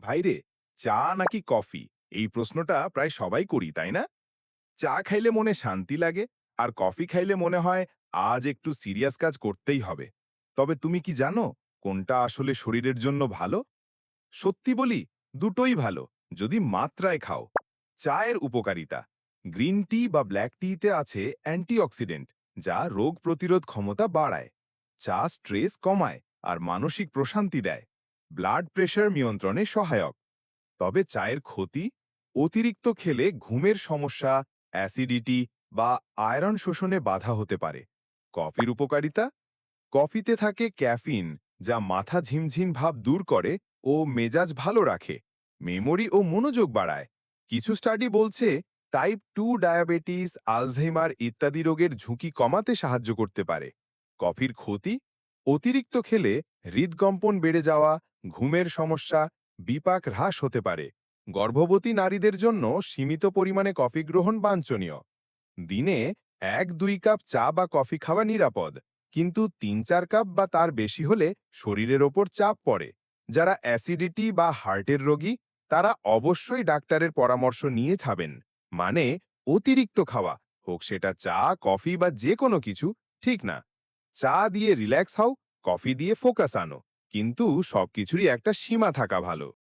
ভাইরে, চা নাকি কফি? এই প্রশ্নটা প্রায় সবাই করি, তাই না? চা খাইলে মনে শান্তি লাগে, আর কফি খাইলে মনে হয় আজ একটু সিরিয়াস কাজ করতেই হবে। তবে তুমি কি জানো কোনটা আসলে শরীরের জন্য ভালো? সত্যি বলি, দুটোই ভালো, যদি মাত্রায় খাও। চায়ের উপকারিতা: গ্রিন টি বা ব্ল্যাক টিতে আছে অ্যান্টিঅক্সিডেন্ট, যা রোগ প্রতিরোধ ক্ষমতা বাড়ায়। চা স্ট্রেস কমায় আর মানসিক প্রশান্তি দেয়। ব্লাড প্রেশার নিয়ন্ত্রণে সহায়ক। তবে চায়ের ক্ষতি: অতিরিক্ত খেলে ঘুমের সমস্যা, অ্যাসিডিটি বা আয়রন শোষণে বাধা হতে পারে। কফির উপকারিতা: কফিতে থাকে ক্যাফিন, যা মাথা ঝিমঝিম ভাব দূর করে ও মেজাজ ভালো রাখে। মেমোরি ও মনোযোগ বাড়ায়। কিছু স্টাডি বলছে টাইপ 2 ডায়াবেটিস, আলঝেইমার ইত্যাদি রোগের ঝুঁকি কমাতে সাহায্য করতে পারে। কফির ক্ষতি: অতিরিক্ত খেলে হৃদকম্পন বেড়ে যাওয়া, ঘুমের সমস্যা, বিপাক হ্রাস হতে পারে। গর্ভবতী নারীদের জন্য সীমিত পরিমাণে কফি গ্রহণ বাঞ্ছনীয়। দিনে 1-2 কাপ চা বা কফি খাওয়া নিরাপদ, কিন্তু 3-4 কাপ বা তার বেশি হলে শরীরের ওপর চাপ পড়ে। যারা অ্যাসিডিটি বা হার্টের রোগী, তারা অবশ্যই ডাক্তারের পরামর্শ নিয়ে খাবেন। মানে, অতিরিক্ত খাওয়া, হোক সেটা চা, কফি বা যে কোনো কিছু, ঠিক না। চা দিয়ে রিল্যাক্স হও, কফি দিয়ে ফোকাস আনো, কিন্তু সবকিছুরই একটা সীমা থাকা ভালো।